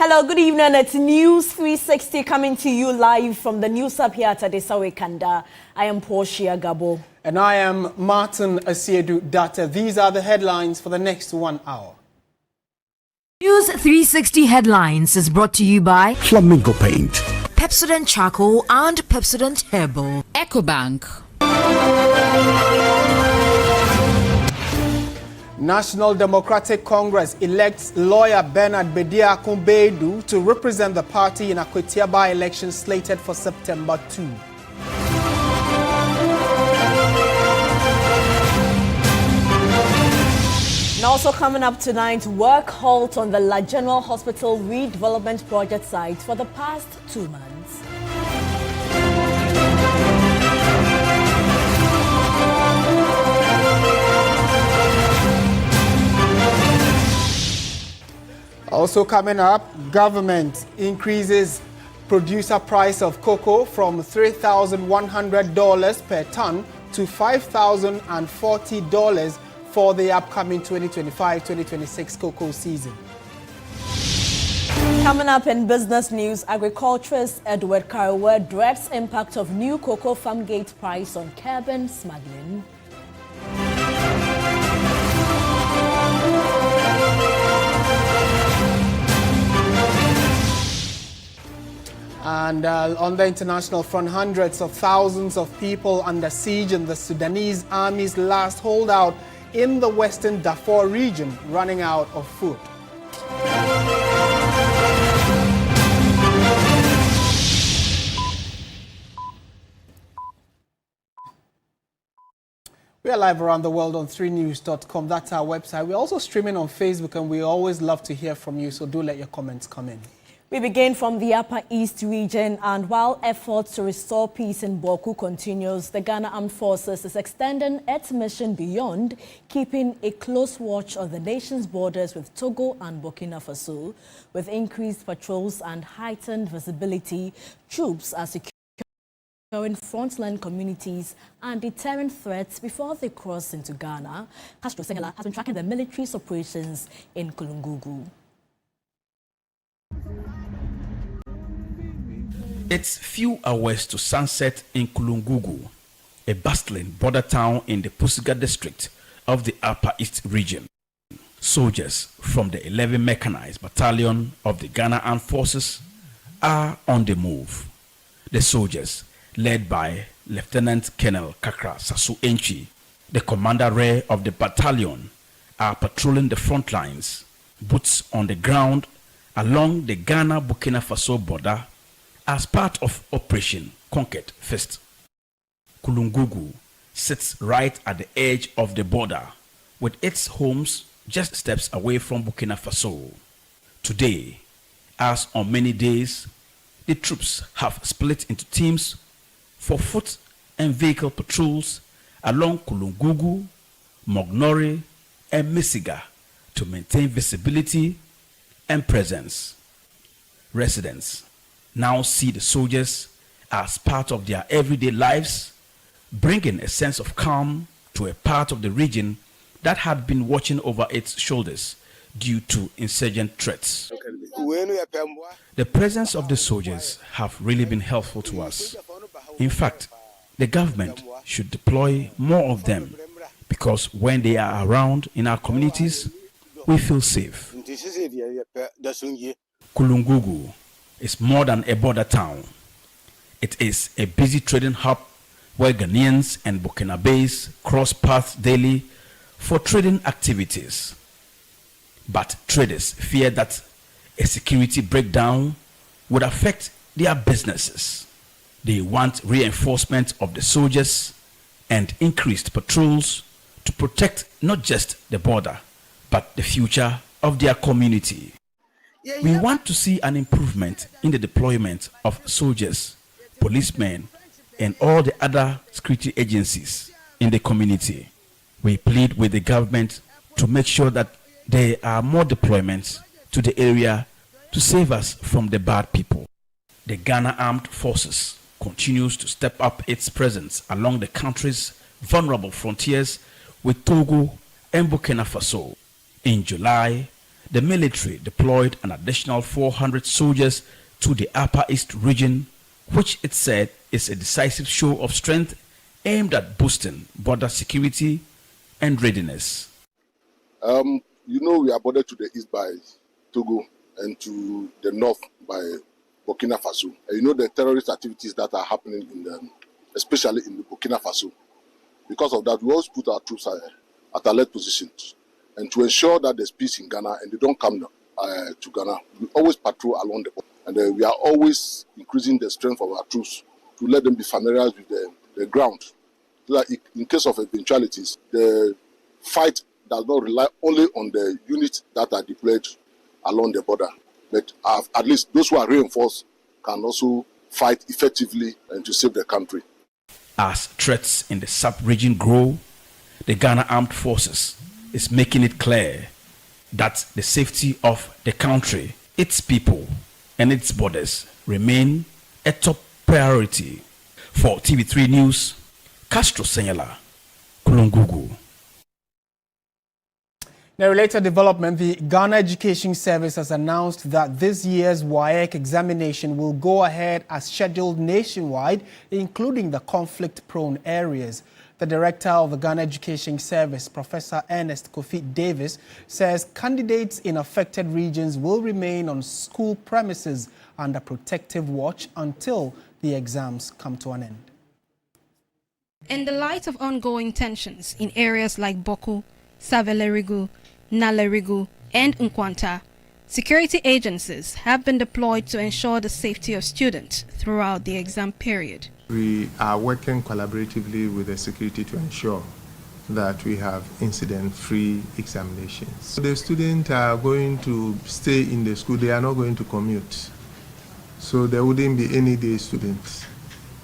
Hello, good evening. It's News 360 coming to you live from the News Hub here at Adesawe Kanda. I am Portia Gabor. And I am Martin Asiedu-Dartey. These are the headlines for the next 1 hour. News 360 Headlines is brought to you by Flamingo Paint, Pepsodent Charcoal and Pepsodent Herbal, EcoBank. National Democratic Congress elects lawyer Bernard Bediako to represent the party in Akwatia by-election slated for September 2. And also coming up tonight, work halt on the La General Hospital redevelopment project site for the past 2 months. Also coming up, government increases producer price of cocoa from $3,100 per ton to $5,040 for the upcoming 2025-2026 cocoa season. Coming up in business news, agriculturist Edward Karawa dreads impact of new cocoa farm gate price on curbing smuggling. And on the international front, hundreds of thousands of people under siege in the Sudanese army's last holdout in the western Darfur region, running out of food. We are live around the world on 3news.com. That's our website. We're also streaming on Facebook, and we always love to hear from you, so do let your comments come in. We begin from the Upper East region, and while efforts to restore peace in Bawku continues, the Ghana Armed Forces is extending its mission beyond keeping a close watch on the nation's borders with Togo and Burkina Faso. With increased patrols and heightened visibility, troops are securing frontline communities and deterring threats before they cross into Ghana. Castro Sengela has been tracking the military's operations in Kulungugu. It's few hours to sunset in Kulungugu, a bustling border town in the Portia district of the Upper East region. Soldiers from the 11th Mechanized Battalion of the Ghana Armed Forces are on the move. The soldiers, led by Lieutenant Colonel Kakra Sasu Enchi, the commander of the battalion, are patrolling the front lines, boots on the ground along the Ghana-Burkina Faso border as part of Operation Conquered Fist. Kulungugu sits right at the edge of the border, with its homes just steps away from Burkina Faso. Today, as on many days, the troops have split into teams for foot and vehicle patrols along Kulungugu, Mognori, and Misiga to maintain visibility and presence. Residents now see the soldiers as part of their everyday lives, bringing a sense of calm to a part of the region that had been watching over its shoulders due to insurgent threats. The presence of the soldiers have really been helpful to us. In fact, the government should deploy more of them, because when they are around in our communities, we feel safe. Kulungugu is more than a border town. It is a busy trading hub where Ghanaians and Burkinabés cross paths daily for trading activities. But traders fear that a security breakdown would affect their businesses. They want reinforcement of the soldiers and increased patrols to protect not just the border, but the future of their community. We want to see an improvement in the deployment of soldiers, policemen, and all the other security agencies in the community. We plead with the government to make sure that there are more deployments to the area to save us from the bad people. The Ghana Armed Forces continues to step up its presence along the country's vulnerable frontiers with Togo and Burkina Faso. In July, the military deployed an additional 400 soldiers to the Upper East region, which it said is a decisive show of strength aimed at boosting border security and readiness. We are bordered to the east by Togo and to the north by Burkina Faso. The terrorist activities that are happening especially in the Burkina Faso. Because of that, we always put our troops at alert positions, and to ensure that there's peace in Ghana and they don't come to Ghana, we always patrol along the border, and we are always increasing the strength of our troops to let them be familiarized with the ground, so that in case of eventualities, the fight does not rely only on the units that are deployed along the border, but at least those who are reinforced can also fight effectively and to save the country. As threats in the sub-region grow, the Ghana Armed Forces is making it clear that the safety of the country, its people, and its borders remain a top priority. For TV3 News, Castro Senyala, Kulungugu. In a related development, the Ghana Education Service has announced that this year's WAEC examination will go ahead as scheduled nationwide, including the conflict-prone areas. The director of the Ghana Education Service, Professor Ernest Kofi Davis, says candidates in affected regions will remain on school premises under protective watch until the exams come to an end. In the light of ongoing tensions in areas like Bawku, Savelerigu, Nalerigu, and Nkwanta, security agencies have been deployed to ensure the safety of students throughout the exam period. We are working collaboratively with the security to ensure that we have incident-free examinations. The students are going to stay in the school, they are not going to commute. So there wouldn't be any day students.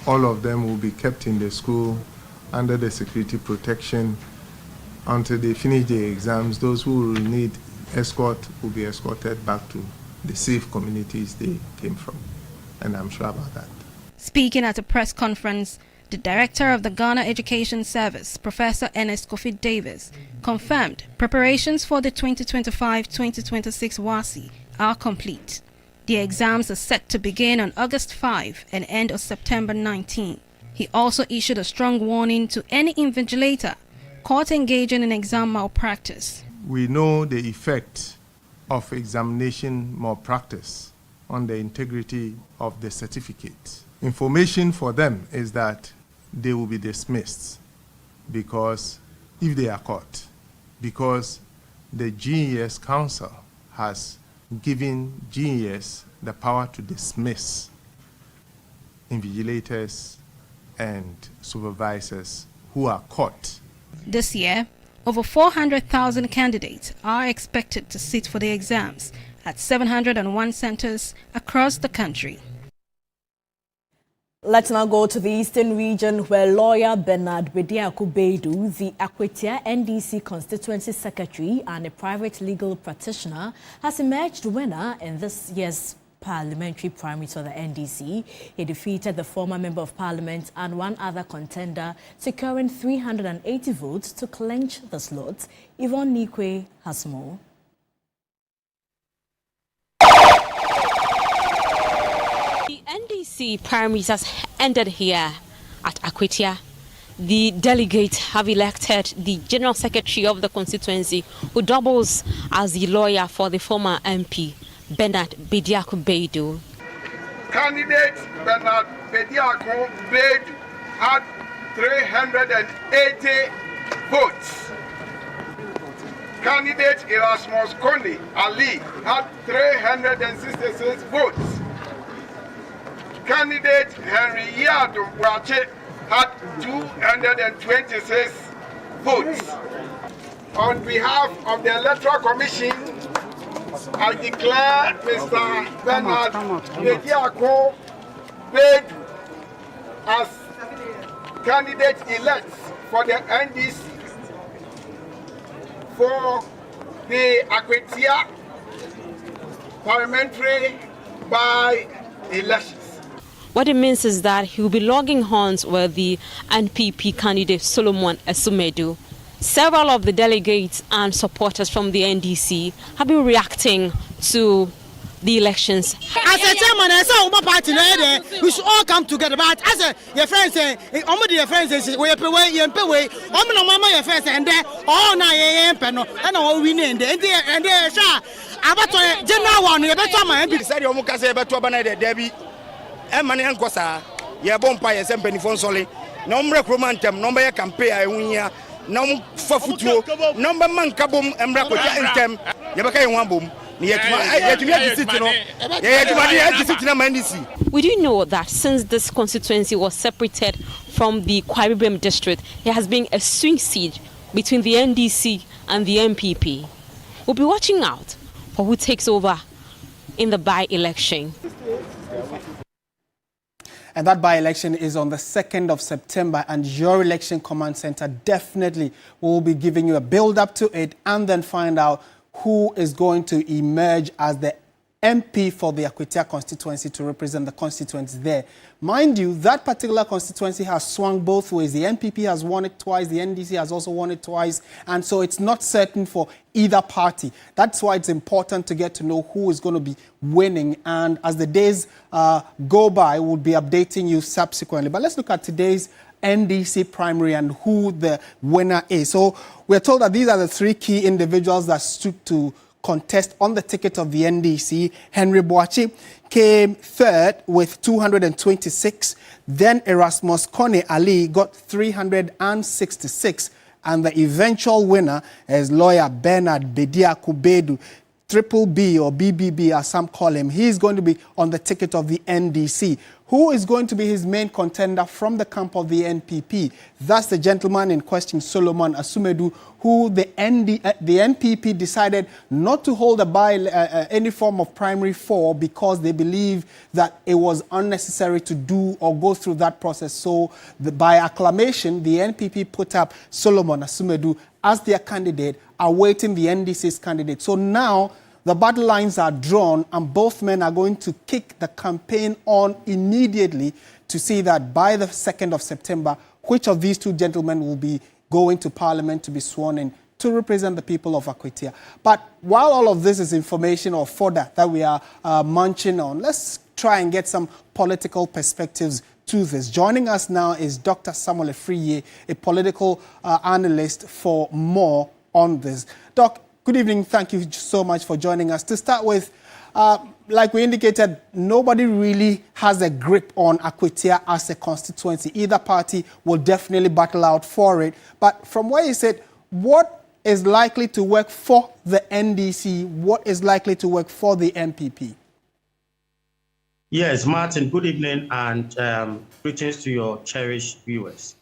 All of them will be kept in the school under the security protection until they finish the exams. Those who will need escort will be escorted back to the safe communities they came from. And I'm sure about that. Speaking at a press conference, the director of the Ghana Education Service, Professor Ernest Kofi Davis, confirmed preparations for the 2025-2026 WASSCE are complete. The exams are set to begin on August 5 and end on September 19. He also issued a strong warning to any invigilator caught engaging in exam malpractice. We know the effect of examination malpractice on the integrity of the certificate. Information for them is that they will be dismissed because if they are caught, because the GES Council has given GES the power to dismiss invigilators and supervisors who are caught. This year, over 400,000 candidates are expected to sit for the exams at 701 centers across the country. Let's now go to the eastern region where lawyer Bernard Bediaku-Beidu, the Akwatia NDC constituency secretary and a private legal practitioner, has emerged winner in this year's parliamentary primaries for the NDC. He defeated the former member of parliament and one other contender, securing 380 votes to clinch the slot. Yvonne Nikwe has more. The NDC primaries has ended here at Akwatia. The delegates have elected the general secretary of the constituency, who doubles as the lawyer for the former MP, Bernard Bediaku-Beidu. Candidate Bernard Bediaku-Beidu had 380 votes. Candidate Erasmus Konde Ali had 366 votes. Candidate Henry Yadu Wache had 226 votes. On behalf of the Electoral Commission, I declare Mr. Bernard Bediaku-Beidu as candidate-elect for the NDC for the Akwatia parliamentary by-elections. What it means is that he will be logging horns with the NPP candidate Solomon Esumedu. several of the delegates and supporters from the NDC have been reacting to the elections. As a chairman, I saw my party there. We should all come together. But as a your friends say, your friends say, we pay way, your friends and there all night and all we need. And there, sir, about general one, you better my MP. Said you muka say better banana Debbie. Money and Cosa, your bonfire, and penny phone solely. Number romantum, number campaign, I win ya. Number for football, number man kabum, and Rakoja in them. Never came one boom. We do know that since this constituency was separated from the Kwa Ibom district, there has been a swing siege between the NDC and the MPP. We'll be watching out for who takes over in the by-election. And that by-election is on the 2nd of September, and your election command center definitely will be giving you a build-up to it and then find out who is going to emerge as the MP for the Akwatia constituency to represent the constituents there. Mind you, that particular constituency has swung both ways. The NPP has won it twice, the NDC has also won it twice, and so it's not certain for either party. That's why it's important to get to know who is going to be winning, and as the days go by, we'll be updating you subsequently. But let's look at today's NDC primary and who the winner is. So we're told that these are the three key individuals that stood to contest on the ticket of the NDC. Henry Boachi came third with 226. Then Erasmus Kone Ali got 366. And the eventual winner is lawyer Bernard Bedia Kubedu, Triple B or BBB as some call him. He is going to be on the ticket of the NDC. Who is going to be his main contender from the camp of the NPP? That's the gentleman in question, Solomon Asumedu, who the NPP decided not to hold any form of primary for because they believe that it was unnecessary to do or go through that process. So by acclamation, the NPP put up Solomon Asumedu as their candidate, awaiting the NDC's candidate. So now the battle lines are drawn, and both men are going to kick the campaign on immediately to see that by the 2nd of September, which of these two gentlemen will be going to Parliament to be sworn in to represent the people of Akwatia. But while all of this is information or fodder that we are munching on, let's try and get some political perspectives to this. Joining us now is Dr. Samuel Efriye, a political analyst, for more on this. Doc, good evening. Thank you so much for joining us. To start with, like we indicated, nobody really has a grip on Akwatia as a constituency. Either party will definitely battle out for it. But from where you sit, what is likely to work for the NDC? What is likely to work for the MPP? Yes, Martin, good evening and greetings to your cherished viewers.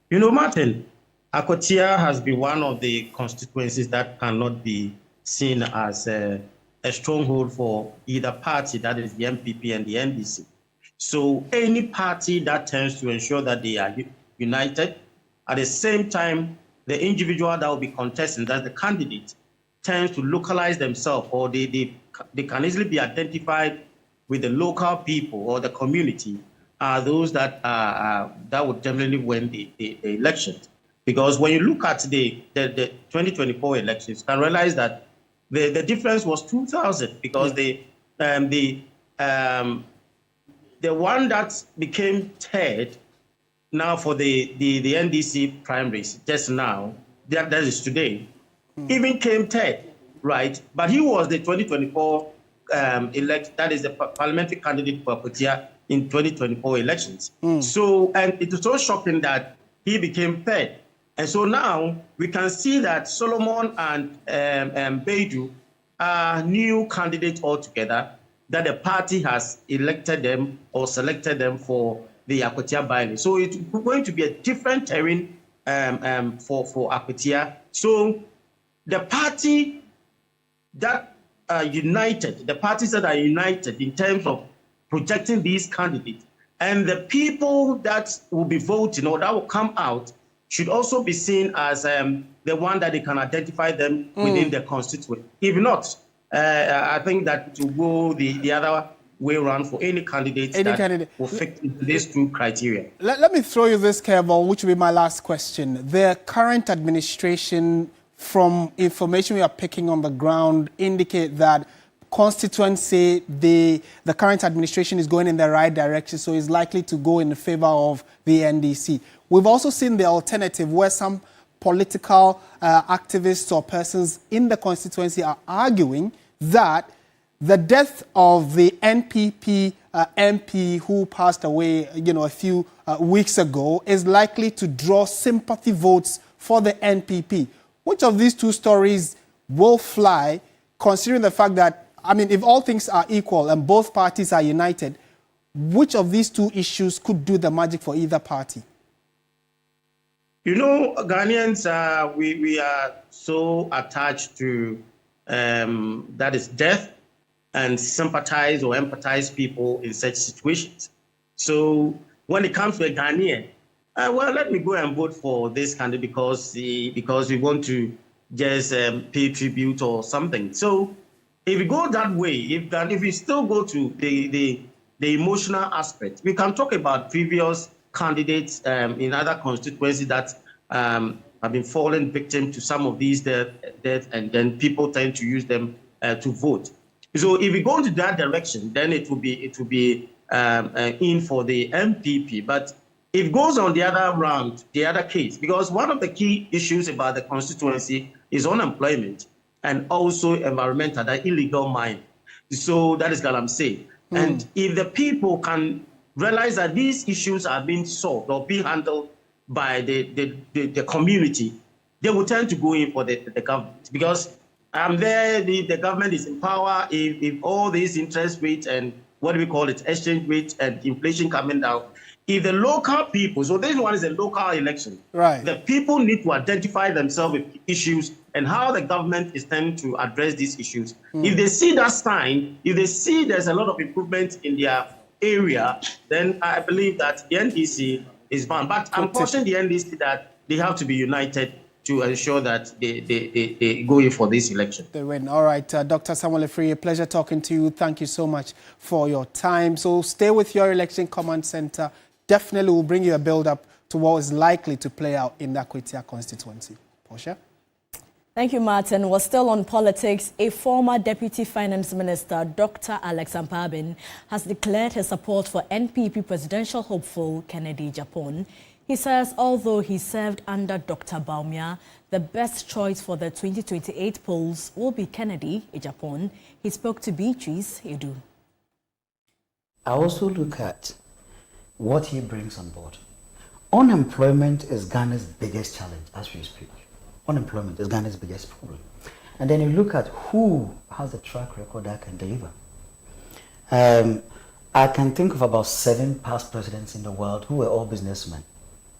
You know, Martin, Akwatia has been one of the constituencies that cannot be seen as a stronghold for either party, that is the MPP and the NDC. So any party that tends to ensure that they are united, at the same time, the individual that will be contesting, that's the candidate, tends to localize themselves, or they can easily be identified with the local people or the community, are those that would definitely win the elections. Because when you look at the 2024 elections, you can realize that the difference was 2,000, because the one that became third now for the NDC primaries just now, that is today, even came third, right? But he was the 2024 that is the parliamentary candidate for Portia in 2024 elections. So, and it was so shocking that he became third. And so now we can see that Solomon and Beidou are new candidates altogether, that the party has elected them or selected them for the Akwatia by-election. So it's going to be a different terrain for Akwatia. So the party that united, the parties that are united in terms of projecting these candidates, and the people that will be voting or that will come out should also be seen as the one that they can identify them within the constituency. If not, I think that to go the other way round for any candidate will fit into these two criteria. Let me throw you this curveball, which will be my last question. The current administration, from information we are picking on the ground, indicate that constituents say the current administration is going in the right direction, so it's likely to go in favor of the NDC. We've also seen the alternative where some political activists or persons in the constituency are arguing that the death of the NPP MP who passed away, a few weeks ago is likely to draw sympathy votes for the NPP. Which of these two stories will fly, considering the fact that, if all things are equal and both parties are united, which of these two issues could do the magic for either party? Ghanaians, we are so attached to that is death and sympathize or empathize people in such situations. So when it comes to a Ghanaian, let me go and vote for this candidate because we want to just pay tribute or something. So if we go that way, if we still go to the emotional aspect, we can talk about previous candidates in other constituencies that have been fallen victim to some of these deaths, and then people tend to use them to vote. So if we go into that direction, then it will be in for the MPP. But if it goes on the other round, the other case, because one of the key issues about the constituency is unemployment and also environmental, the illegal mining. So that is what I'm saying. And if the people can realize that these issues are being solved or being handled by the community, they will tend to go in for the government. Because the government is in power. If all these interest rates and exchange rates and inflation coming down, if the local people, so this one is a local election, right? The people need to identify themselves with issues and how the government is tending to address these issues. If they see that sign, if they see there's a lot of improvement in their area, then I believe that the NDC is bound. But I'm cautioning the NDC that they have to be united to ensure that they go in for this election. They win. All right, Dr. Samuel Free, a pleasure talking to you. Thank you so much for your time. So stay with your election command center. Definitely will bring you a build-up to what is likely to play out in the Akwatia constituency. Portia? Thank you, Martin. We're still on politics. A former Deputy Finance Minister, Dr. Alex Ampabin, has declared his support for NPP presidential hopeful Kennedy Agyapong. He says although he served under Dr. Bawumia, the best choice for the 2028 polls will be Kennedy Agyapong. He spoke to Beatrice Edu. I also look at what he brings on board. Unemployment is Ghana's biggest challenge as we speak. Unemployment is Ghana's biggest problem. And then you look at who has a track record that can deliver. I can think of about 7 past presidents in the world who were all businessmen.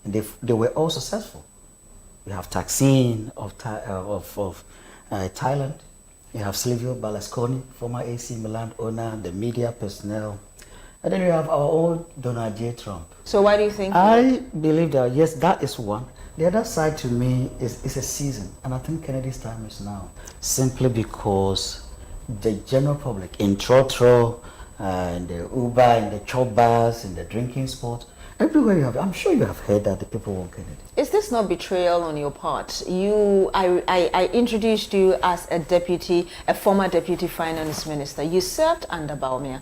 And they were all successful. You have Thaksin of Thailand. You have Silvio Berlusconi, former AC Milan owner, the media personnel. And then you have our own Donald J. Trump. So why do you think? I believe that, yes, that is one. The other side to me is a season. And I think Kennedy's time is now. Simply because the general public in Trotro, in the Uber, in the chop bars, in the drinking spots, everywhere you have, I'm sure you have heard that the people want Kennedy. Is this not betrayal on your part? I introduced you as a former deputy finance minister. You served under Bawumia,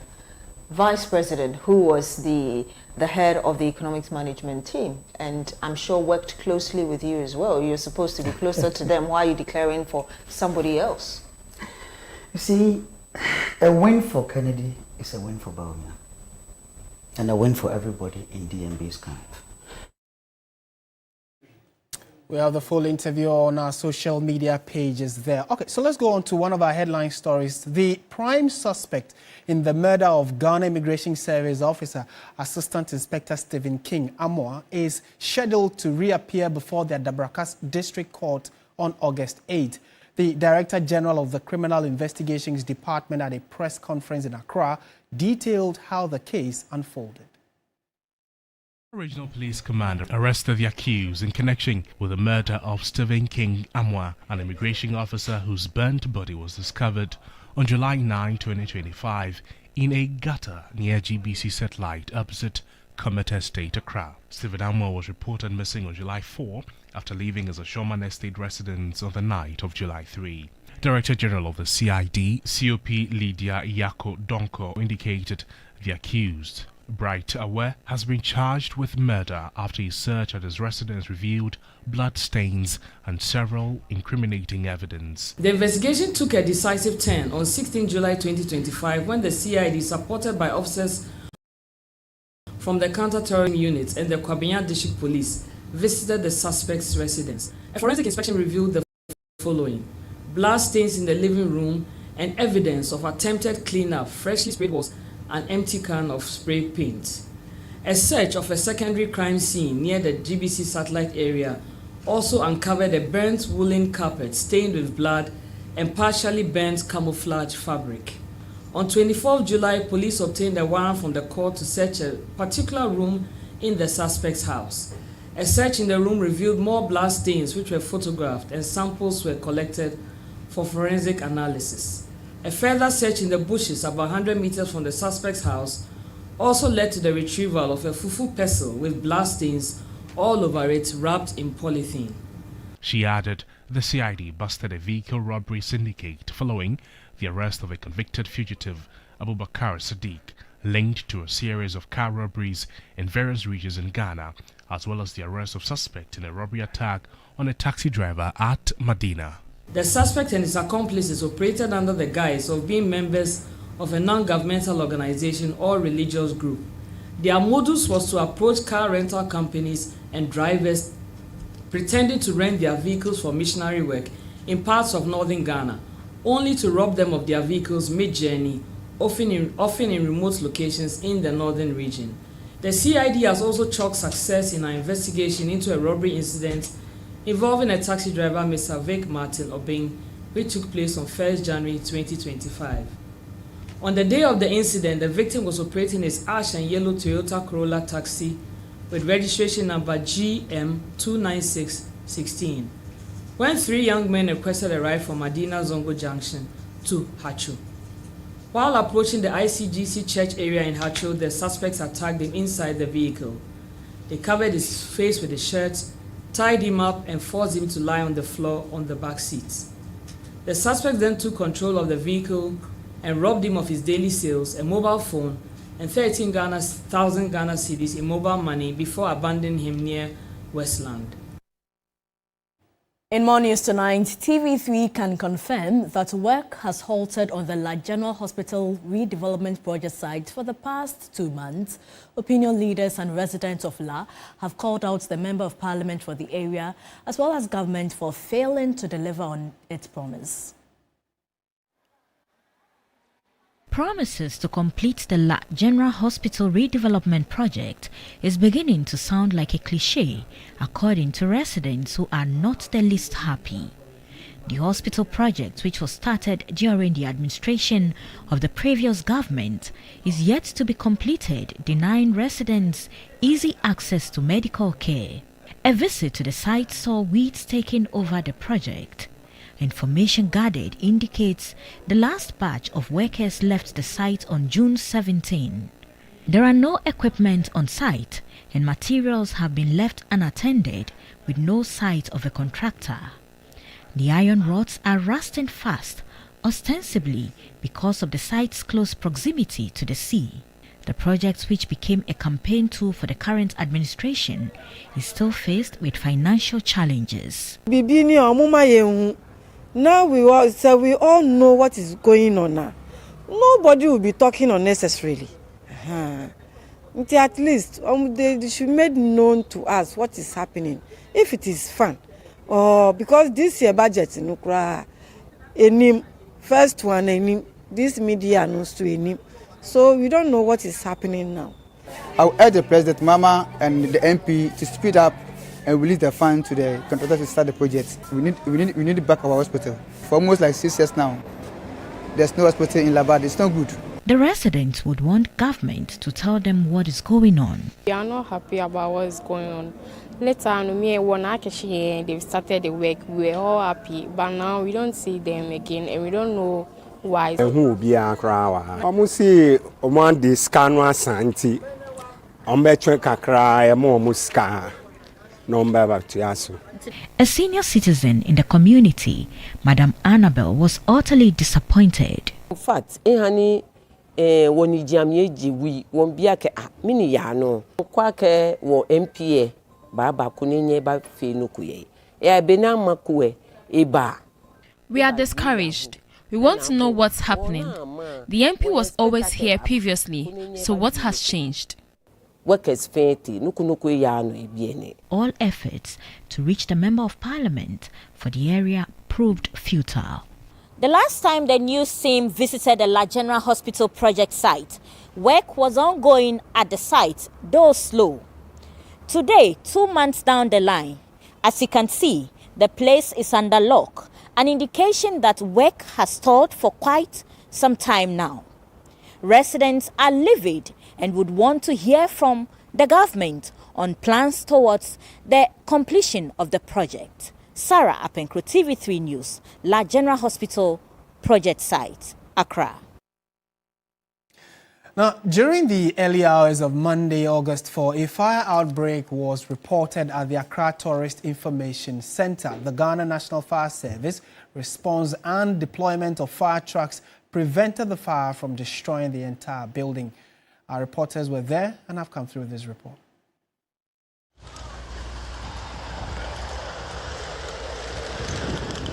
vice president, who was the head of the economics management team, and I'm sure worked closely with you as well. You're supposed to be closer to them. Why are you declaring for somebody else? You see, a win for Kennedy is a win for Bawumia. And a win for everybody in DMB's camp. We have the full interview on our social media pages there. Okay, so let's go on to one of our headline stories. The prime suspect in the murder of Ghana Immigration Service officer, Assistant Inspector Stephen King Amoah, is scheduled to reappear before the Dabrakas District Court on August 8. The Director General of the Criminal Investigations Department at a press conference in Accra detailed how the case unfolded. Regional Police Commander arrested the accused in connection with the murder of Stephen King Amoah, an immigration officer whose burnt body was discovered on July 9, 2025 in a gutter near GBC Satellite opposite Comet Estate, Accra. Stephen Amwa was reported missing on July 4 after leaving his Ashoman Estate residence on the night of July 3. Director General of the CID, COP Lydia Yako Donko, indicated the accused, Bright Aware, has been charged with murder after his search at his residence revealed blood stains and several incriminating evidence. The investigation took a decisive turn on 16 July 2025 when the CID, supported by officers from the counter-terrorism units and the Kwabena District Police, visited the suspect's residence. A forensic inspection revealed the following: blood stains in the living room and evidence of attempted cleanup, freshly sprayed walls, an empty can of spray paint. A search of a secondary crime scene near the GBC Satellite area also uncovered a burnt woolen carpet stained with blood and partially burnt camouflage fabric. On 24 July, police obtained a warrant from the court to search a particular room in the suspect's house. A search in the room revealed more blood stains which were photographed and samples were collected for forensic analysis. A further search in the bushes about 100 meters from the suspect's house also led to the retrieval of a fufu pestle with blood stains all over it wrapped in polythene. She added the CID busted a vehicle robbery syndicate following the arrest of a convicted fugitive, Abubakar Sadiq, linked to a series of car robberies in various regions in Ghana, as well as the arrest of suspect in a robbery attack on a taxi driver at Medina. The suspect and his accomplices operated under the guise of being members of a non-governmental organization or religious group. Their modus was to approach car rental companies and drivers pretending to rent their vehicles for missionary work in parts of northern Ghana, only to rob them of their vehicles mid-journey, often in remote locations in the northern region. The CID has also chalked success in our investigation into a robbery incident involving a taxi driver, Mr. Vic Martin Obeng, which took place on 1st January 2025. On the day of the incident, the victim was operating his ash and yellow Toyota Corolla taxi with registration number GM29616, when three young men requested a ride from Medina Zongo Junction to Hacho. While approaching the ICGC church area in Hacho, the suspects attacked him inside the vehicle. They covered his face with a shirt, tied him up, and forced him to lie on the floor on the back seat. The suspects then took control of the vehicle and robbed him of his daily sales, a mobile phone, and 13,000 Ghana cedis in mobile money before abandoning him near Westland. In more news tonight, TV3 can confirm that work has halted on the La General Hospital redevelopment project site for the past 2 months. Opinion leaders and residents of La have called out the Member of Parliament for the area, as well as government, for failing to deliver on its promise. Promises to complete the La General Hospital redevelopment project is beginning to sound like a cliché, according to residents who are not the least happy. The hospital project, which was started during the administration of the previous government, is yet to be completed, denying residents easy access to medical care. A visit to the site saw weeds taking over the project. Information gathered indicates the last batch of workers left the site on June 17. There are no equipment on site and materials have been left unattended with no sight of a contractor. The iron rods are rusting fast, ostensibly because of the site's close proximity to the sea. The project, which became a campaign tool for the current administration, is still faced with financial challenges. Now we all know what is going on now. Nobody will be talking unnecessarily. At least they should make known to us what is happening. If it is fun, because this year budget first one this media announced to so we don't know what is happening now. I will urge the President, Mama, and the MP to speed up and release the fund to the contractors to start the project. We need to back our hospital. For almost like 6 years now, there's no hospital in Labad. It's not good. The residents would want government to tell them what is going on. We are not happy about what is going on. Later on, they've started the work. We were all happy, but now we don't see them again, and we don't know wise. Who be a crowd? Almost see one this canwa santi. Kakra, Momuska. A senior citizen in the community, Madam Annabel, was utterly disappointed. In fact, when you jam we won't be a mini yano, quake or MPA, Baba Kunye by Fenukuye. Benamaque, Eba. We are discouraged. We want to know what's happening. The MP was always here previously, so what has changed? All efforts to reach the Member of Parliament for the area proved futile. The last time the news team visited the La General Hospital project site, work was ongoing at the site, though slow. Today, 2 months down the line, as you can see, the place is under lock, an indication that work has stalled for quite some time now. Residents are livid and would want to hear from the government on plans towards the completion of the project. Sarah Apenkro, TV3 News, La General Hospital project site, Accra. Now, during the early hours of Monday, August 4, a fire outbreak was reported at the Accra Tourist Information Center. The Ghana National Fire Service response and deployment of fire trucks prevented the fire from destroying the entire building. Our reporters were there and have come through this report.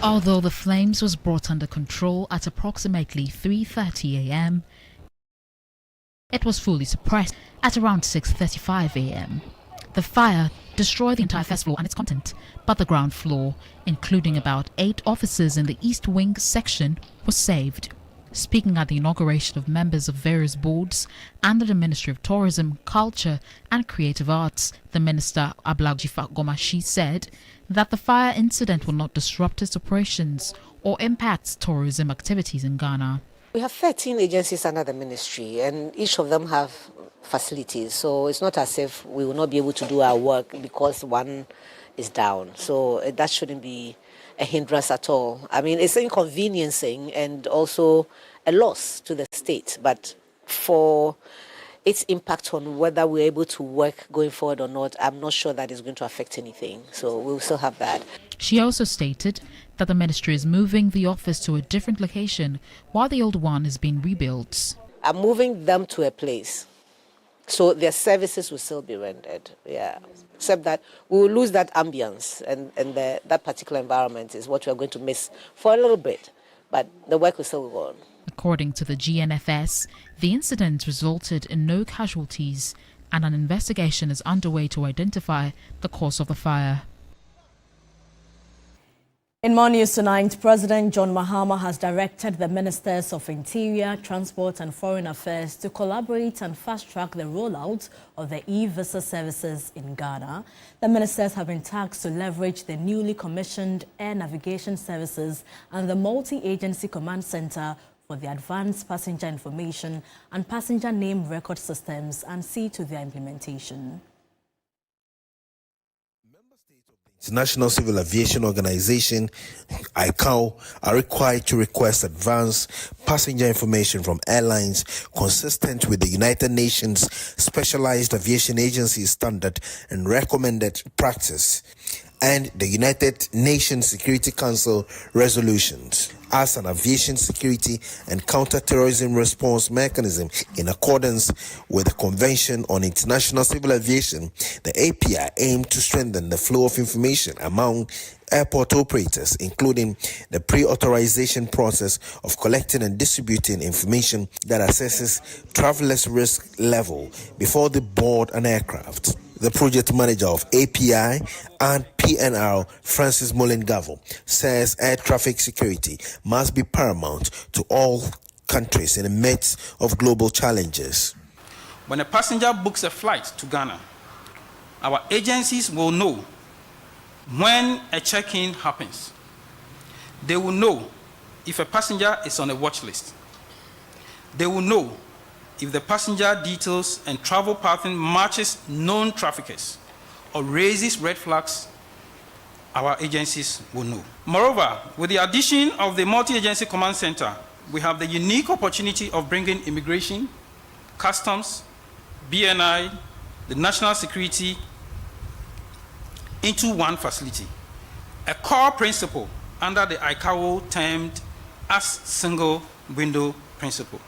Although the flames was brought under control at approximately 3:30 a.m., it was fully suppressed at around 6:35 a.m. The fire destroyed the entire first floor and its content, but the ground floor, including about 8 offices in the East Wing section, was saved. Speaking at the inauguration of members of various boards under the Ministry of Tourism, Culture and Creative Arts, the Minister Ablagjifa Gomashi said that the fire incident will not disrupt its operations or impact tourism activities in Ghana. We have 13 agencies under the ministry and each of them have facilities. So it's not as if we will not be able to do our work because one is down. So that shouldn't be a hindrance at all. I mean, it's inconveniencing and also a loss to the state. But for its impact on whether we're able to work going forward or not, I'm not sure that is going to affect anything. So we'll still have that. She also stated that the ministry is moving the office to a different location while the old one is being rebuilt. I'm moving them to a place, so their services will still be rendered. Yeah, except that we will lose that ambience and that particular environment is what we are going to miss for a little bit, but the work will still go on. According to the GNFS, the incident resulted in no casualties and an investigation is underway to identify the cause of the fire. In more news tonight, President John Mahama has directed the Ministers of Interior, Transport and Foreign Affairs to collaborate and fast-track the rollout of the e-visa services in Ghana. The ministers have been tasked to leverage the newly commissioned air navigation services and the multi-agency command center for the advanced passenger information and passenger name record systems and see to their implementation. International Civil Aviation Organization, ICAO, are required to request advanced passenger information from airlines consistent with the United Nations Specialized Aviation Agency standard and recommended practice and the United Nations Security Council resolutions as an aviation security and counter-terrorism response mechanism in accordance with the Convention on International Civil Aviation. The API aimed to strengthen the flow of information among airport operators, including the pre-authorization process of collecting and distributing information that assesses travelers' risk level before they board an aircraft. The project manager of API and PNR, Francis Molengavo, says air traffic security must be paramount to all countries in the midst of global challenges. When a passenger books a flight to Ghana, our agencies will know when a check-in happens. They will know if a passenger is on a watch list. They will know if the passenger details and travel pattern matches known traffickers or raises red flags. Our agencies will know. Moreover, with the addition of the multi-agency command center, we have the unique opportunity of bringing immigration, customs, BNI, the national security into one facility. A core principle under the ICAO termed as single window principle.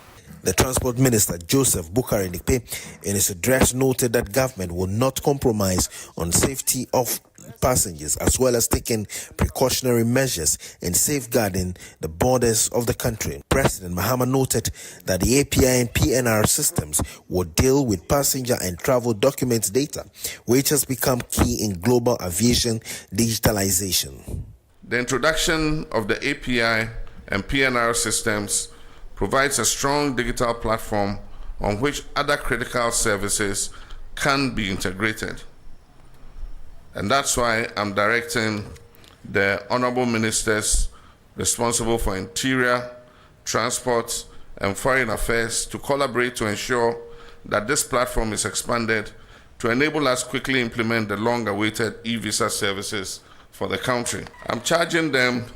The Transport Minister, Joseph Bukari Nikpe, in his address noted that government will not compromise on safety of passengers, as well as taking precautionary measures in safeguarding the borders of the country. President Mahama noted that the API and PNR systems will deal with passenger and travel documents data, which has become key in global aviation digitalization. The introduction of the API and PNR systems provides a strong digital platform on which other critical services can be integrated. And that's why I'm directing the honorable ministers responsible for Interior, Transport, and Foreign Affairs to collaborate to ensure that this platform is expanded to enable us quickly implement the long-awaited e-visa services for the country. I'm charging them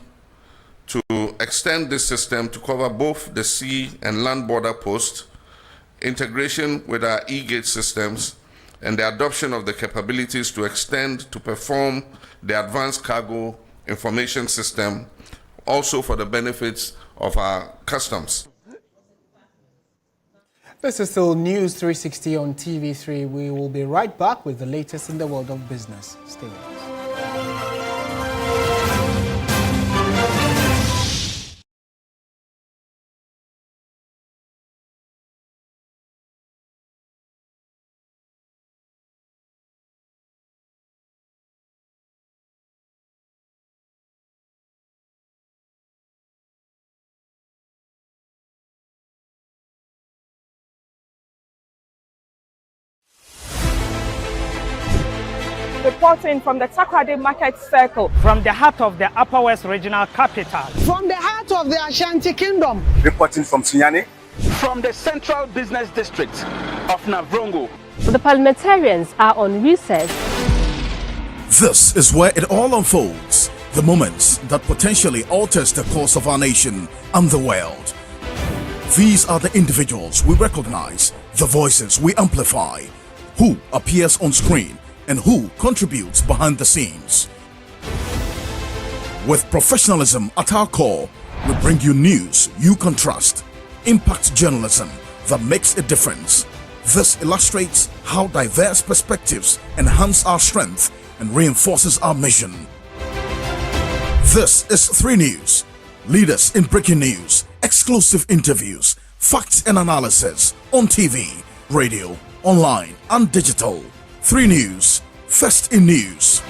to extend this system to cover both the sea and land border posts, integration with our e-gate systems, and the adoption of the capabilities to extend to perform the advanced cargo information system, also for the benefits of our customs. This is still News 360 on TV3. We will be right back with the latest in the world of business. Stay with us. Reporting from the Takoradi Market Circle, from the heart of the Upper West Regional Capital, from the heart of the Ashanti Kingdom, reporting from Sinyani, from the Central Business District of Navrongo. The parliamentarians are on recess. This is where it all unfolds, the moments that potentially alters the course of our nation and the world. These are the individuals we recognize, the voices we amplify, who appears on screen and who contributes behind the scenes. With professionalism at our core, we bring you news you can trust, impact journalism that makes a difference. This illustrates how diverse perspectives enhance our strength and reinforces our mission. This is 3 News, leaders in breaking news, exclusive interviews, facts and analysis on TV, radio, online and digital. 3 News, first in news.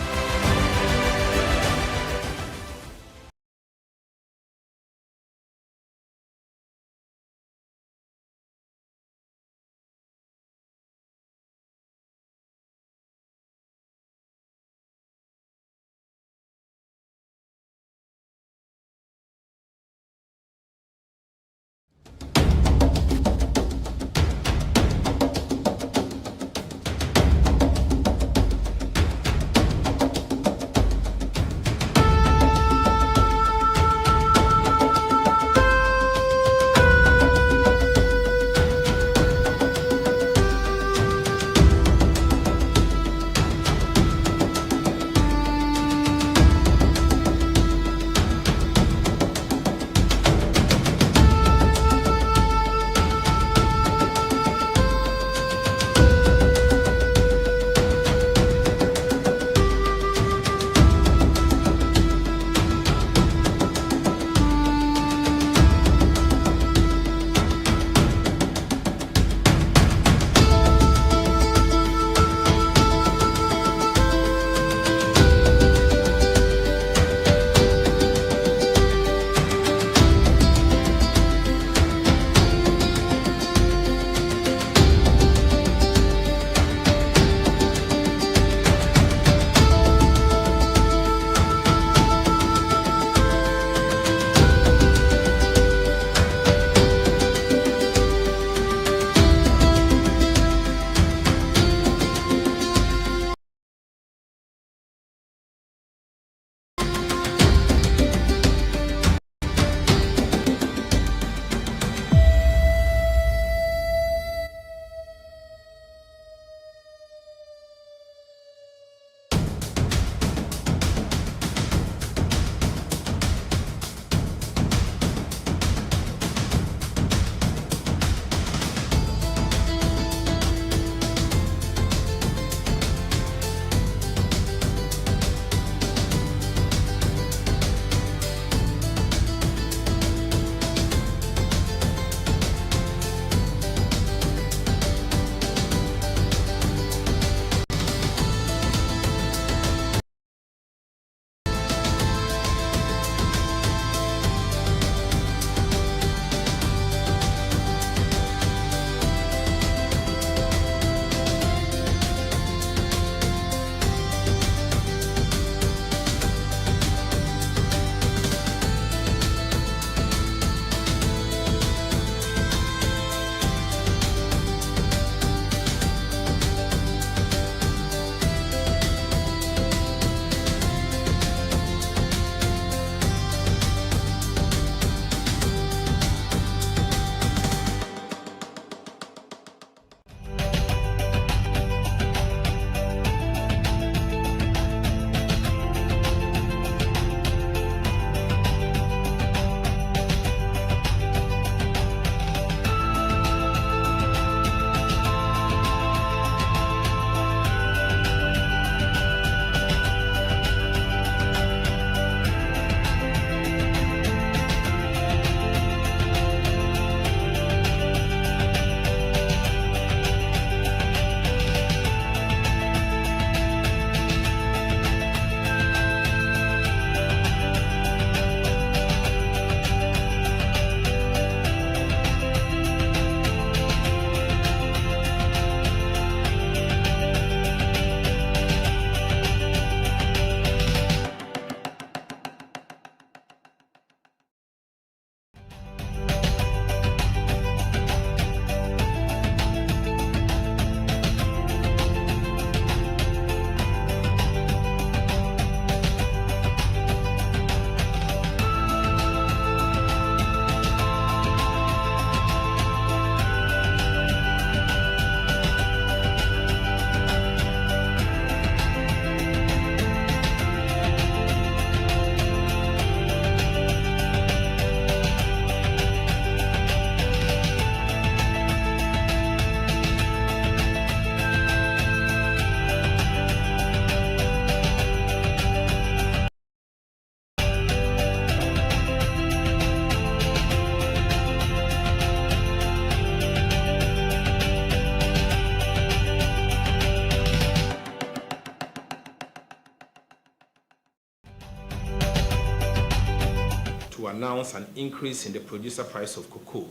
announced an increase in the producer price of cocoa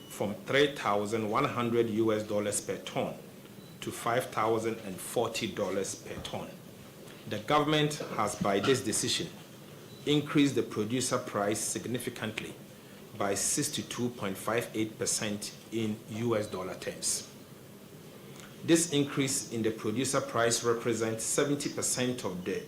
from $3,100 per ton to $5,040 per ton. The government has, by this decision, increased the producer price significantly by 62.58% in US dollar terms. This increase in the producer price represents 70% of the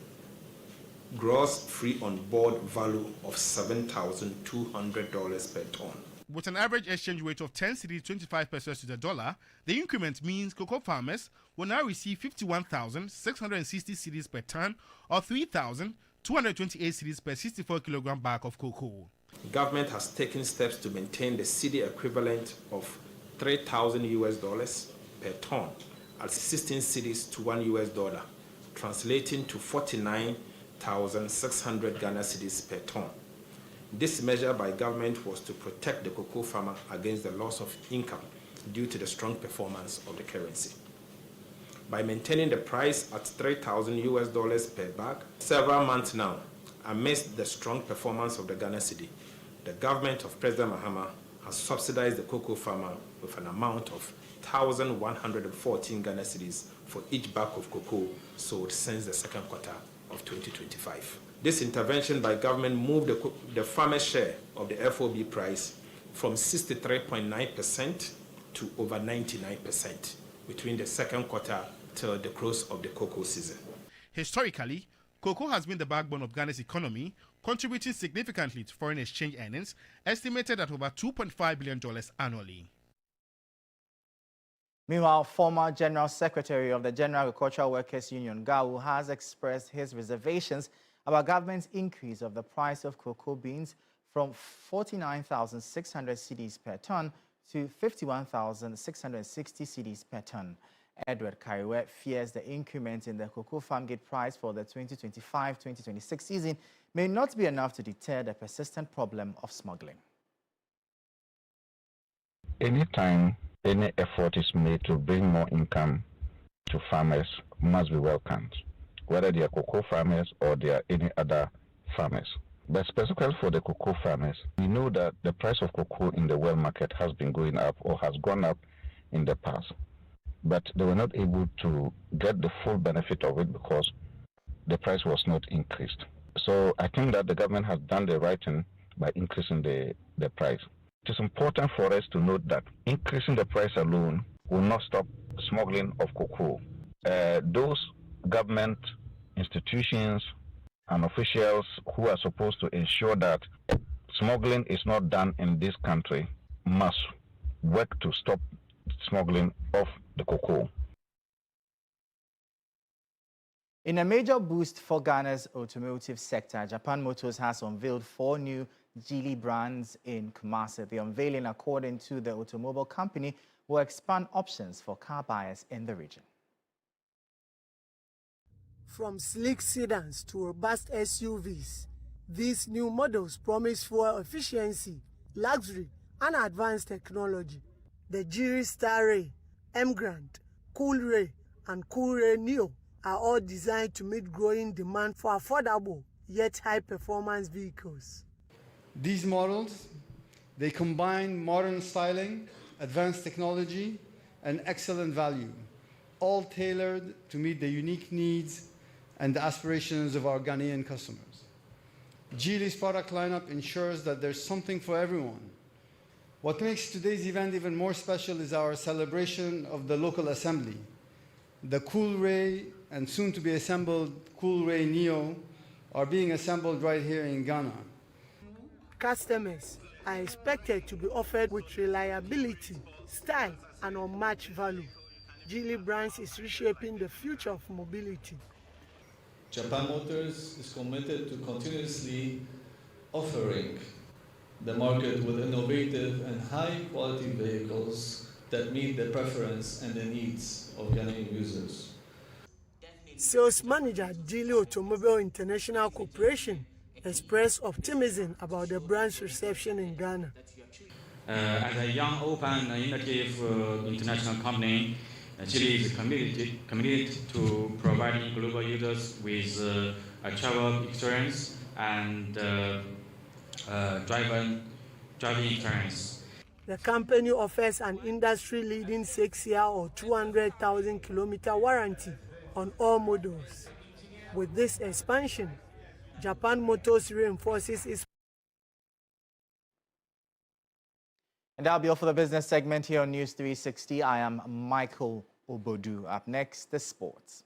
gross free on board value of $7,200 per ton. With an average exchange rate of 10 cedis 25 pesos to the dollar, the increment means cocoa farmers will now receive 51,660 cedis per ton or 3,228 cedis per 64 kilogram bag of cocoa. The government has taken steps to maintain the cedi equivalent of $3,000 per ton at 16 cedis to $1, translating to 49,600 Ghana cedis per ton. This measure by government was to protect the cocoa farmer against the loss of income due to the strong performance of the currency. By maintaining the price at $3,000 per bag several months now, amidst the strong performance of the Ghana cedi, the government of President Mahama has subsidized the cocoa farmer with an amount of 1,114 Ghana cedis for each bag of cocoa sold since the second quarter of 2025. This intervention by government moved the farmer's share of the FOB price from 63.9% to over 99% between the second quarter till the close of the cocoa season. Historically, cocoa has been the backbone of Ghana's economy, contributing significantly to foreign exchange earnings, estimated at over $2.5 billion annually. Meanwhile, former General Secretary of the General Agricultural Workers Union, Bawku, has expressed his reservations about government's increase of the price of cocoa beans from 49,600 cedis per ton to 51,660 cedis per ton. Edward Kariwe fears the increment in the cocoa farm gate price for the 2025-2026 season may not be enough to deter the persistent problem of smuggling. Anytime any effort is made to bring more income to farmers must be welcomed, whether they are cocoa farmers or they are any other farmers. But specifically for the cocoa farmers, we know that the price of cocoa in the world market has been going up or has gone up in the past. But they were not able to get the full benefit of it because the price was not increased. So I think that the government has done the right thing by increasing the price. It is important for us to note that increasing the price alone will not stop smuggling of cocoa. Those government institutions and officials who are supposed to ensure that smuggling is not done in this country must work to stop smuggling of the cocoa. In a major boost for Ghana's automotive sector, Japan Motors has unveiled 4 new Geely brands in Kumasi. The unveiling, according to the automobile company, will expand options for car buyers in the region. From sleek sedans to robust SUVs, these new models promise fuel efficiency, luxury, and advanced technology. The Geely Starray, M-Grand, Coolray, and Coolray Neo are all designed to meet growing demand for affordable yet high-performance vehicles. These models, they combine modern styling, advanced technology, and excellent value, all tailored to meet the unique needs and the aspirations of our Ghanaian customers. Geely's product lineup ensures that there's something for everyone. What makes today's event even more special is our celebration of the local assembly. The Coolray and soon to be assembled Coolray Neo are being assembled right here in Ghana. Customers are expected to be offered with reliability, style, and unmatched value. Geely Brands is reshaping the future of mobility. Japan Motors is committed to continuously offering the market with innovative and high-quality vehicles that meet the preference and the needs of Ghanaian users. Sales manager at Geely Automobile International Corporation expressed optimism about the brand's reception in Ghana. As a young, open, innovative international company, Geely is committed to providing global users with a travel experience and driving insurance. The company offers an industry-leading 6-year or 200,000-kilometer warranty on all models. With this expansion, Japan Motors reinforces its. And that'll be all for the business segment here on News 360. I am Michael Obodu. Up next, the sports.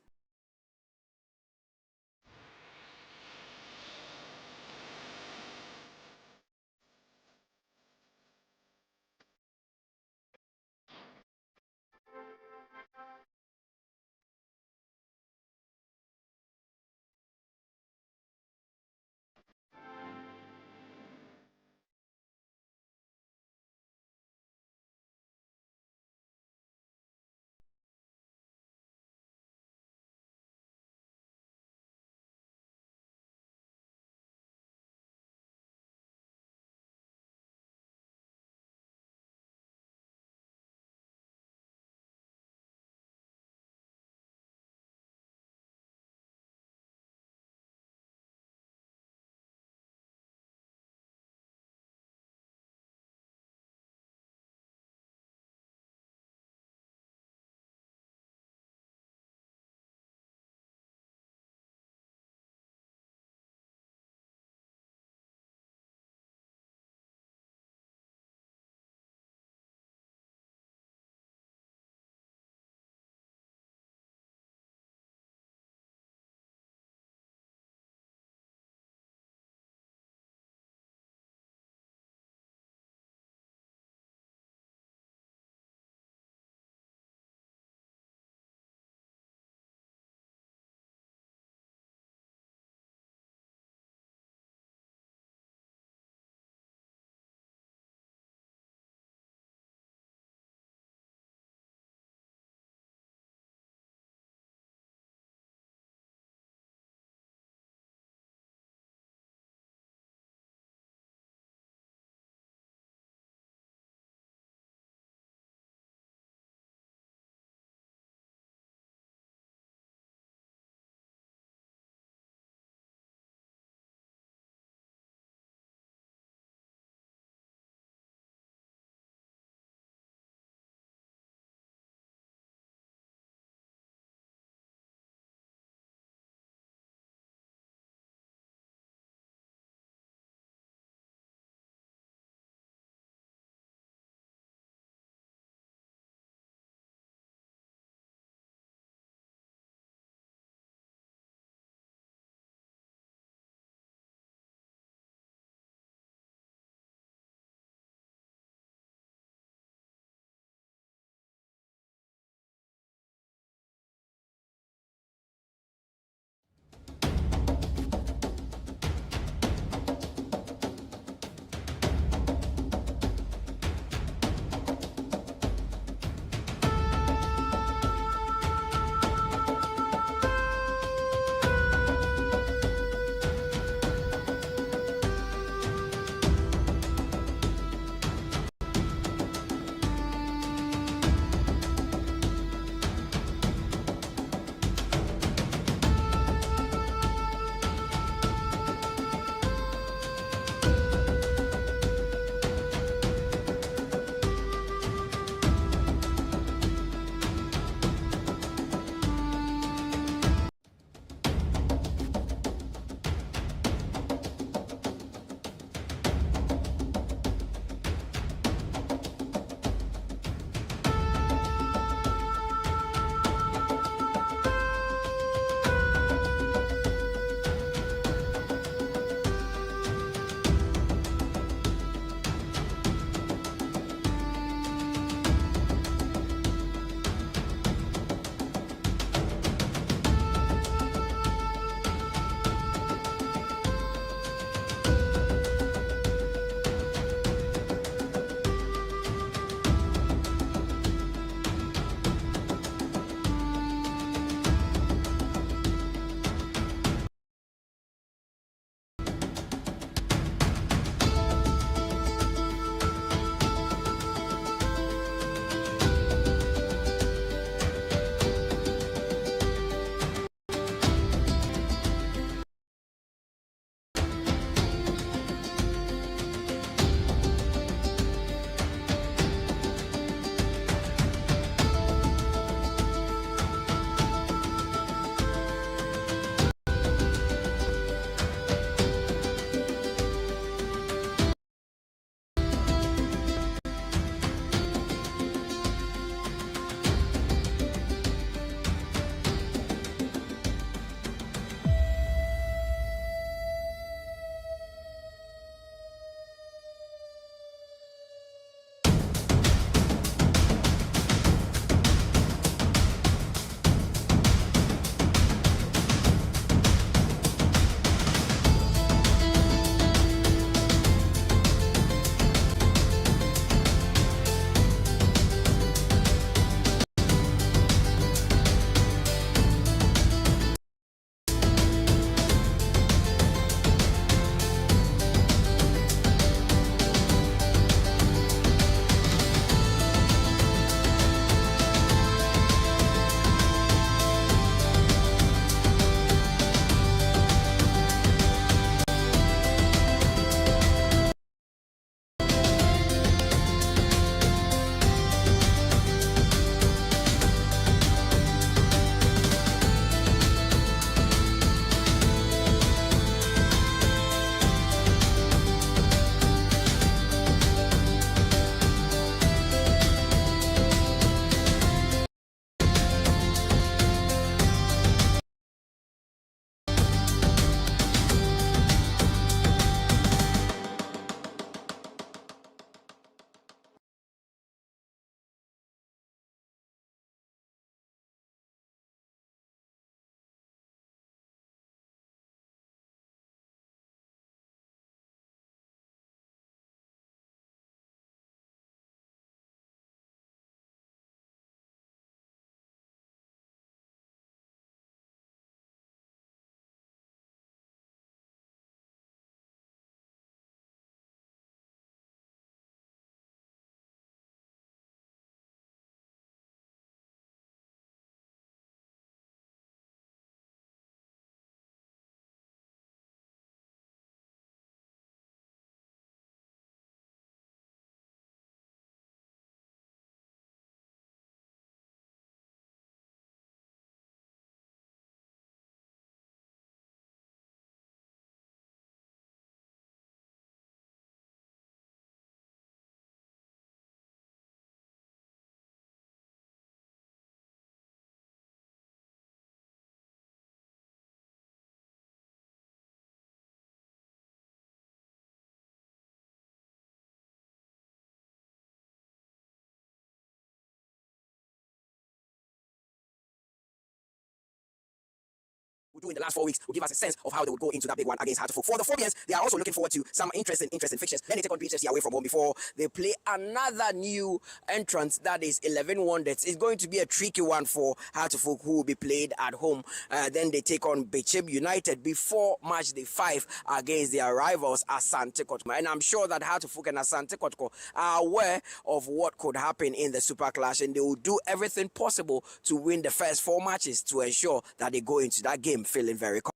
do in the last 4 weeks will give us a sense of how they would go into that big one against Hartlepool. For the Phobians, they are also looking forward to some interesting fixtures. Then they take on BHFC away from home before they play another new entrance, that is 11 Wonders. It's going to be a tricky one for Hartlepool, who will be played at home. Then they take on Bechib United before match day 5 against their rivals Asante Kotoko. And I'm sure that Hartlepool and Asante Kotoko are aware of what could happen in the Super Clash, and they will do everything possible to win the first 4 matches to ensure that they go into that game feeling very confident.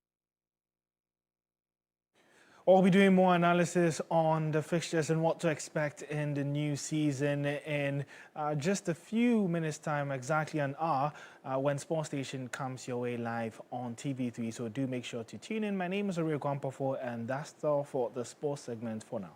We'll be doing more analysis on the fixtures and what to expect in the new season in just a few minutes' time, exactly an hour, when Sports Station comes your way live on TV3. So do make sure to tune in. My name is Oriel Kwampafo, and that's all for the sports segment for now.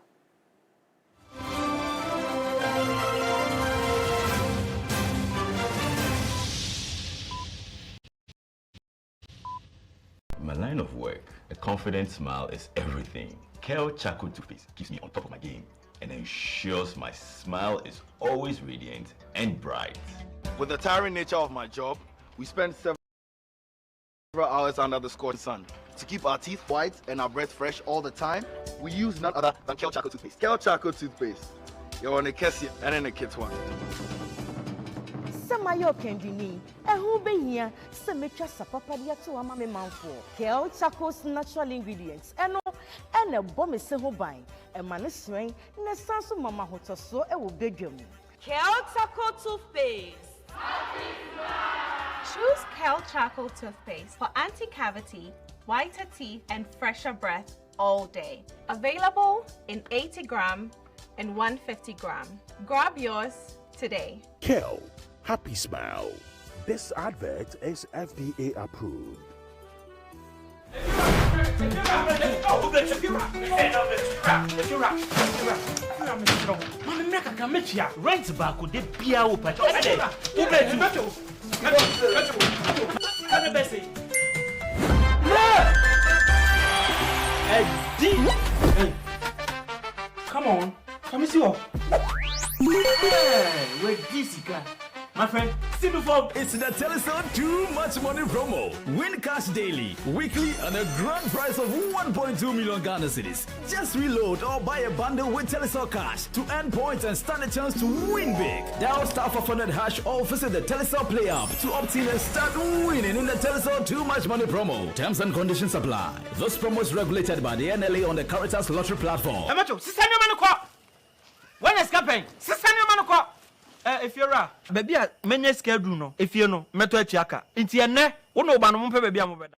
My line of work, a confident smile is everything. Kel Charcoal Toothpaste keeps me on top of my game and ensures my smile is always radiant and bright. With the tiring nature of my job, we spend several hours under the scorching sun. To keep our teeth white and our breath fresh all the time, we use none other than Kel Charcoal Toothpaste. Kel Charcoal Toothpaste. You're on a Kessie and in a kid's one. Samayo Kendini, who be here, Semetra Sapapadia to Amame Manfo, Kel Charcoal's natural ingredients, and a bomb is so buying, a man's rain, and a sansu mama hotel so a will beg you. Kel Charcoal Toothpaste. Choose Kel Charcoal Toothpaste for anti-cavity, whiter teeth, and fresher breath all day. Available in 80 gram and 150 gram. Grab yours today. Kel, happy smile. This advert is FDA approved. Rent back with the Pia Upa. Come on, come see you. Wait, this guy. My friend, see the form. It's the Telecel Too Much Money promo. Win cash daily, weekly, and a grand prize of 1.2 million Ghana cedis. Just reload or buy a bundle with Telecel Cash to earn points and stand a chance to win big. Dial *500# or visit the Telecel Play app to opt in and start winning in the Telecel Too Much Money promo. Terms and conditions apply. This promo is regulated by the NLA on the Caritas Lottery platform. When is campaign? If you're a baby, many schedule no. If you know, meto chiaka. Inti ene, uno ba no mpe baby amobeda.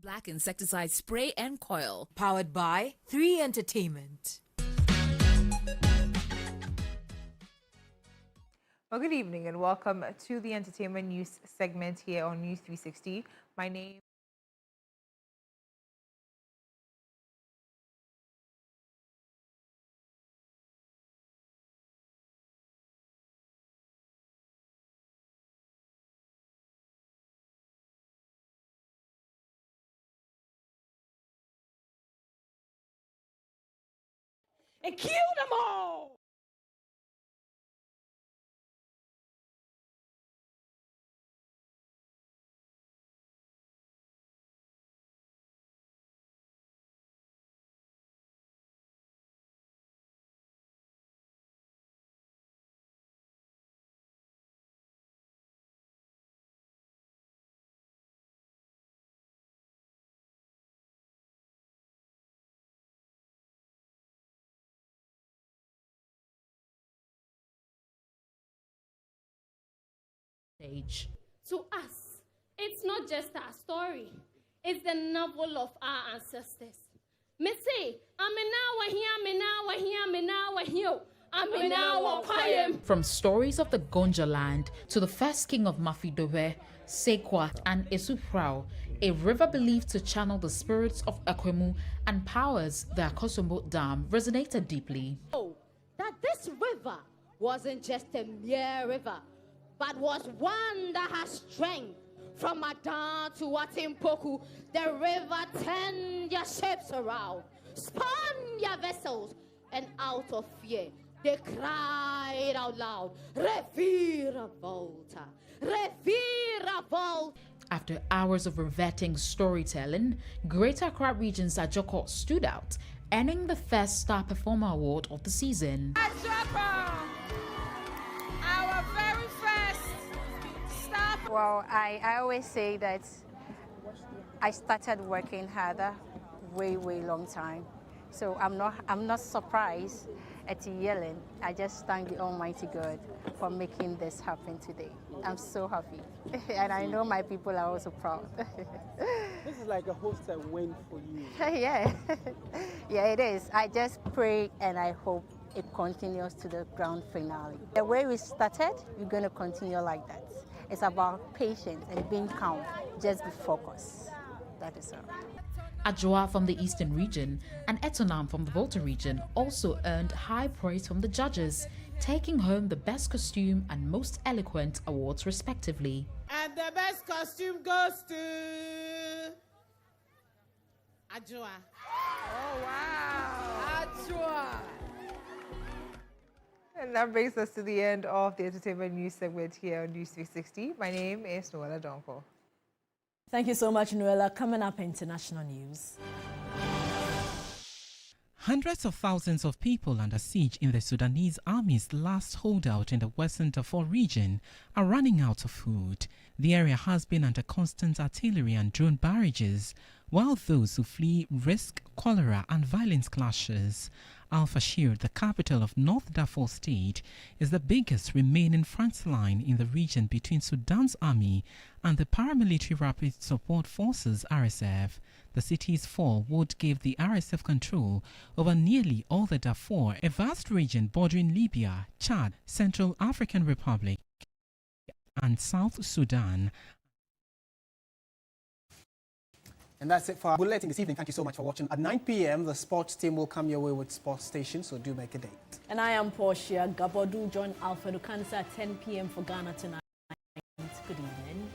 Black insecticide spray and coil. Powered by 3 Entertainment. Well, good evening and welcome to the entertainment news segment here on News 360. My name and kill them all. To us, it's not just our story, it's the novel of our ancestors. Me say, from stories of the Gonja land to the first king of Mafidobe, Sekwa, and Esufrao, a river believed to channel the spirits of Ekwemu and powers the Akosombo Dam resonated deeply. Oh, that this river wasn't just a mere river, but was one that has strength. From Adan to Watimpoku, the river turned their ships around, spun their vessels, and out of fear, they cried out loud, Revira Volta, Revira Volta. After hours of riveting storytelling, Greater Accra Region's Ajoko stood out, earning the first Star Performer Award of the season. Ajoko, our very first star. Well, I always say that I started working harder way long time. So I'm not surprised at yelling. I just thank the Almighty God for making this happen today. I'm so happy. And I know my people are also proud. This is like a hosted win for you. Yeah. Yeah, it is. I just pray and I hope it continues to the grand finale. The way we started, we're going to continue like that. It's about patience and being calm. Just be focused. That is all. Ajwa from the Eastern region and Etonam from the Volta region also earned high praise from the judges, taking home the Best Costume and Most Eloquent awards respectively. And the best costume goes to Ajwa. Oh, wow. Ajwa. And that brings us to the end of the entertainment news segment here on News 360. My name is Noella Donko. Thank you so much, Noella. Coming up, international news. Hundreds of thousands of people under siege in the Sudanese army's last holdout in the Western Darfur region are running out of food. The area has been under constant artillery and drone barrages, while those who flee risk cholera and violent clashes. Al-Fashir, the capital of North Darfur State, is the biggest remaining front line in the region between Sudan's army and the paramilitary Rapid Support Forces RSF. The city's fall would give the RSF control over nearly all the Darfur, a vast region bordering Libya, Chad, Central African Republic, and South Sudan. And that's it for our bulletin this evening. Thank you so much for watching. At 9 p.m., the sports team will come your way with Sports Station, so do make a date. And I am Portia Gabor. Do join Alfredo Kansa at 10 p.m. for Ghana tonight. Good evening.